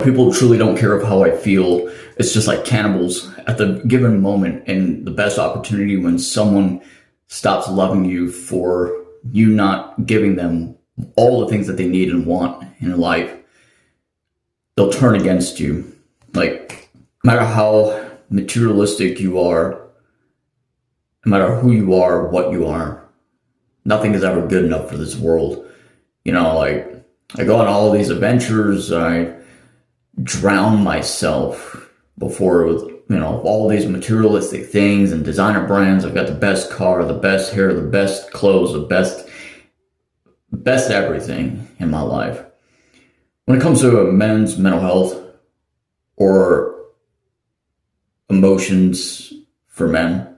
people truly don't care of how I feel. It's just like cannibals at the given moment, and the best opportunity when someone stops loving you for you not giving them all the things that they need and want in life, they'll turn against you. Like, no matter how materialistic you are, no matter who you are, what you are, nothing is ever good enough for this world. You know, like, I go on all these adventures, I drown myself before with, you know, all these materialistic things and designer brands. I've got the best car, the best hair, the best clothes, the best everything in my life. When it comes to men's mental health or emotions for men,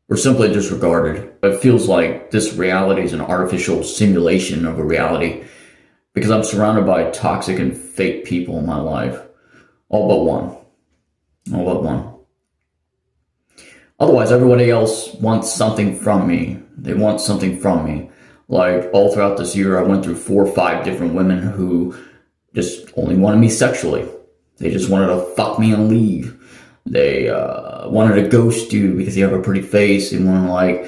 we're simply disregarded. It feels like this reality is an artificial simulation of a reality because I'm surrounded by toxic and fake people in my life. All but one. All but one. Otherwise, everybody else wants something from me. They want something from me. Like, all throughout this year, I went through 4 or 5 different women who just only wanted me sexually. They just wanted to fuck me and leave. They wanted to ghost you because you have a pretty face. They want to, like,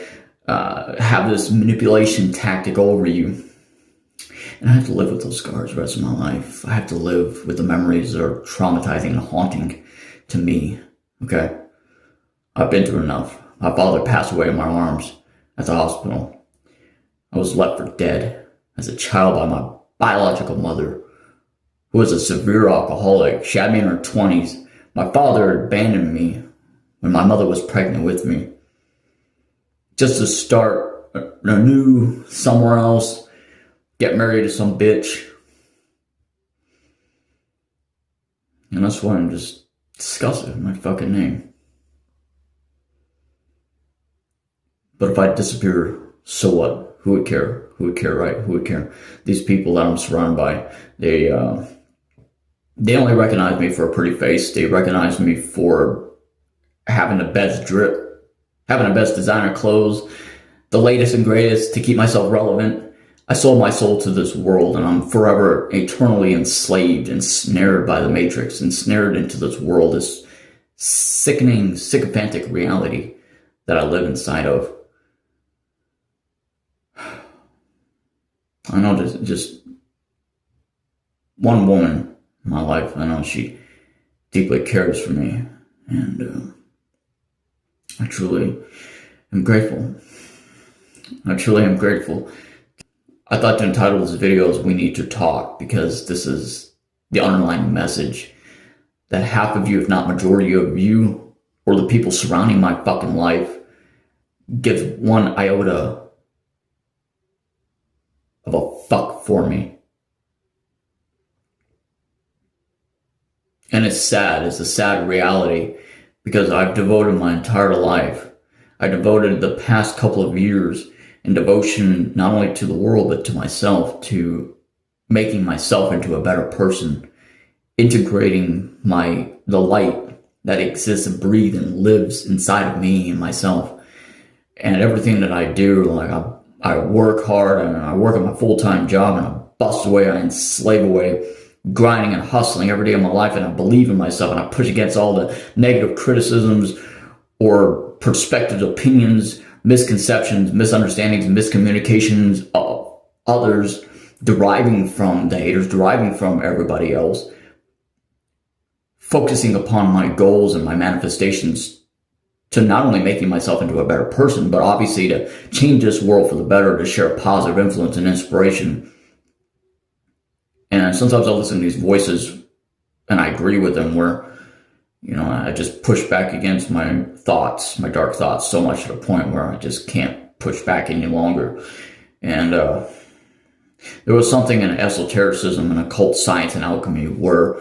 have this manipulation tactic over you. And I have to live with those scars the rest of my life. I have to live with the memories that are traumatizing and haunting to me. Okay? I've been through enough. My father passed away in my arms at the hospital. I was left for dead as a child by my biological mother, who was a severe alcoholic. She had me in her 20s. My father abandoned me when my mother was pregnant with me, just to start anew somewhere else, get married to some bitch. And that's why I'm just disgusted with my fucking name. But if I disappear, so what? Who would care? Who would care, right? Who would care? These people that I'm surrounded by, they only recognize me for a pretty face. They recognize me for having the best drip, having the best designer clothes, the latest and greatest to keep myself relevant. I sold my soul to this world, and I'm forever eternally enslaved, ensnared by the matrix, ensnared into this world, this sickening, sycophantic reality that I live inside of. I know just one woman in my life, I know she deeply cares for me, and I truly am grateful. I truly am grateful. I thought to entitle this video is "We Need to Talk," because this is the underlying message that half of you, if not majority of you, or the people surrounding my fucking life, gives one iota of a fuck for me. And it's sad. It's a sad reality because I've devoted my entire life. I devoted the past couple of years in devotion not only to the world but to myself, to making myself into a better person, integrating the light that exists and breathes and lives inside of me and myself. And everything that I do, like I work hard and I work at my full-time job and I bust away, I enslave away, grinding and hustling every day of my life, and I believe in myself and I push against all the negative criticisms or perspectives, opinions, misconceptions, misunderstandings, miscommunications of others deriving from the haters, deriving from everybody else, focusing upon my goals and my manifestations to not only making myself into a better person, but obviously to change this world for the better, to share positive influence and inspiration. And sometimes I listen to these voices and I agree with them where, you know, I just push back against my thoughts, my dark thoughts, so much to the point where I just can't push back any longer. And there was something in esotericism and occult science and alchemy where,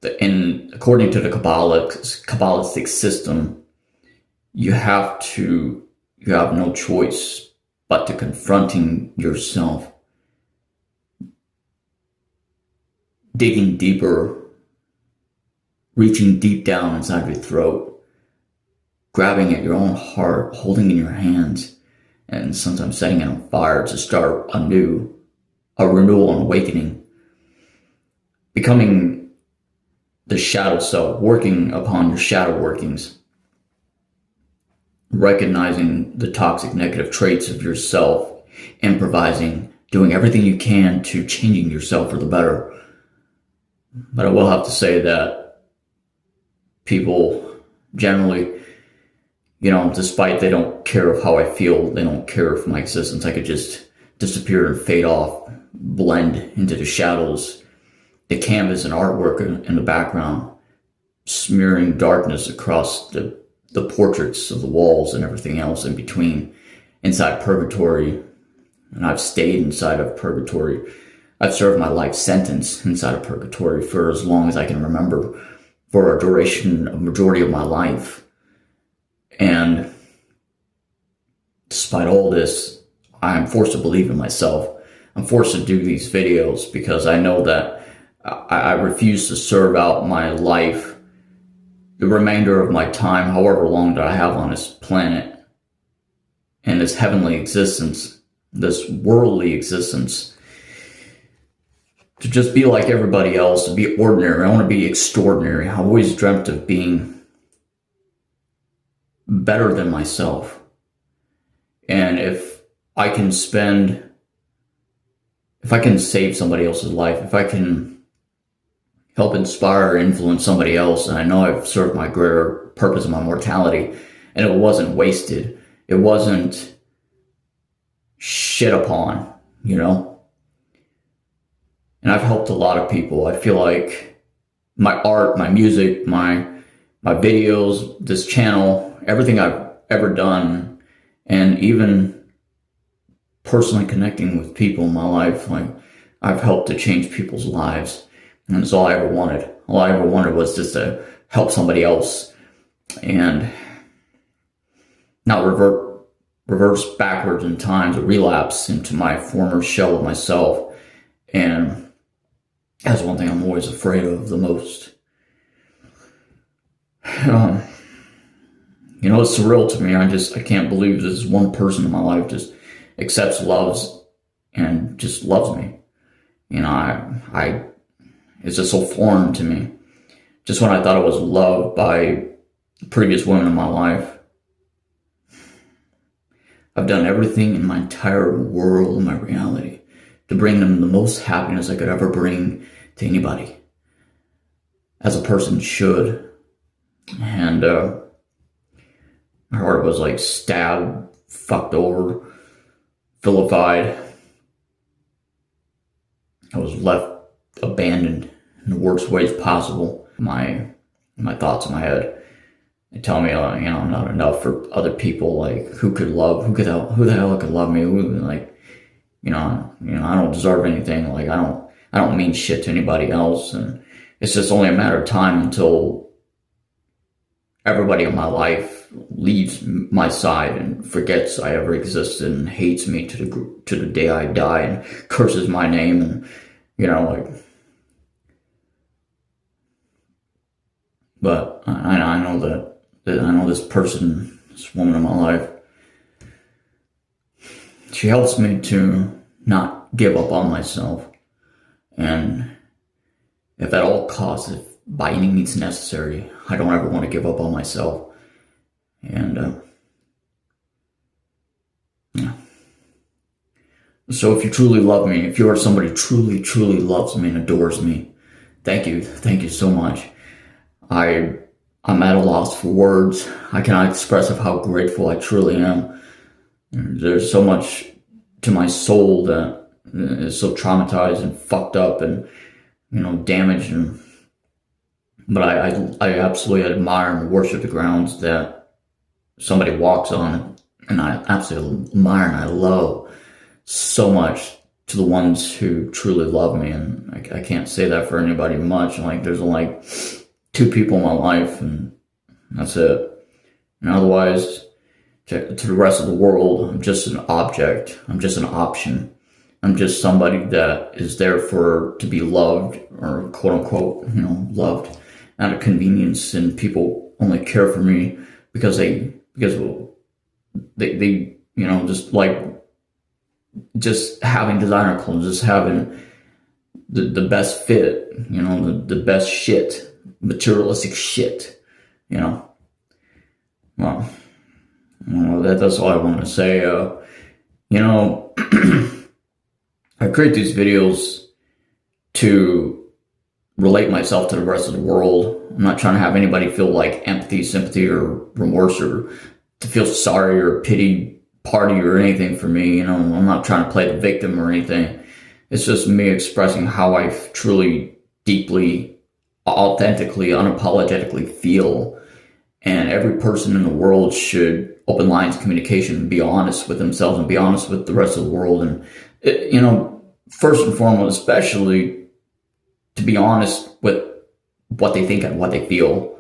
according to the Kabbalistic system, you have no choice but to confronting yourself, digging deeper, reaching deep down inside your throat, grabbing at your own heart, holding in your hands, and sometimes setting it on fire to start anew, a renewal and awakening, becoming the shadow self, working upon your shadow workings, recognizing the toxic negative traits of yourself, improvising, doing everything you can to changing yourself for the better. But I will have to say that people generally, despite they don't care of how I feel, they don't care of my existence, I could just disappear and fade off, blend into the shadows, the canvas and artwork in the background, smearing darkness across the portraits of the walls and everything else in between, inside purgatory. And I've stayed inside of purgatory. I've served my life sentence inside of purgatory for as long as I can remember, for a duration, a majority of my life. And despite all this, I am forced to believe in myself. I'm forced to do these videos because I know that I refuse to serve out my life, the remainder of my time, however long that I have on this planet, and this heavenly existence, this worldly existence, to just be like everybody else, to be ordinary. I want to be extraordinary. I've always dreamt of being better than myself. And if I can save somebody else's life, if I can help inspire or influence somebody else, and I know I've served my greater purpose of my mortality, and it wasn't wasted, it wasn't shit upon, and I've helped a lot of people. I feel like my art, my music, my videos, this channel, everything I've ever done, and even personally connecting with people in my life, like I've helped to change people's lives. And that's all I ever wanted. All I ever wanted was just to help somebody else and not reverse backwards in time, to relapse into my former shell of myself. And that's one thing I'm always afraid of the most. It's surreal to me. I can't believe this one person in my life just accepts, loves, and just loves me. It's just so foreign to me. Just when I thought I was loved by previous women in my life, I've done everything in my entire world, in my reality, to bring them the most happiness I could ever bring to anybody, as a person should. And my heart was like stabbed, fucked over, vilified. I was left abandoned in the worst ways possible. My thoughts in my head, they tell me, I'm not enough for other people. Like, who the hell could love me? I don't deserve anything. Like, I don't mean shit to anybody else. And it's just only a matter of time until everybody in my life leaves my side and forgets I ever existed and hates me to the day I die and curses my name. And but I know that I know this person, this woman in my life, she helps me to not give up on myself. And if at all costs, if by any means necessary, I don't ever want to give up on myself. And so if you truly love me, if you are somebody who truly, truly loves me and adores me, thank you so much. I'm at a loss for words. I cannot express of how grateful I truly am. There's so much to my soul that is so traumatized and fucked up and damaged, but I absolutely admire and worship the grounds that somebody walks on, and I absolutely admire and I love so much to the ones who truly love me. And I can't say that for anybody much. Like, there's only 2 people in my life, and that's it. And otherwise, to the rest of the world, I'm just an object. I'm just an option. I'm just somebody that is there to be loved, or quote unquote, loved out of convenience. And people only care for me because they just having designer clothes, just having the best fit, the best shit, materialistic shit, you know. Well, that's all I want to say. You know, I create these videos to relate myself to the rest of the world. I'm not trying to have anybody feel like empathy, sympathy, or remorse, or to feel sorry or pity party or anything for me. You know, I'm not trying to play the victim or anything. It's just me expressing how I truly, deeply, authentically, unapologetically feel. And every person in the world should open lines of communication and be honest with themselves and be honest with the rest of the world. And, you know, first and foremost, especially to be honest with what they think and what they feel.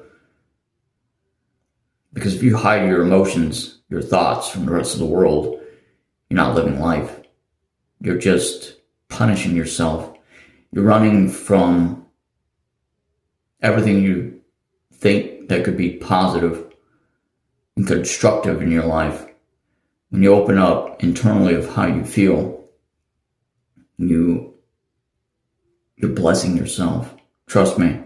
Because if you hide your emotions, your thoughts from the rest of the world, you're not living life. You're just punishing yourself. You're running from everything you think that could be positive and constructive in your life. When you open up internally of how you feel, you're blessing yourself. Trust me.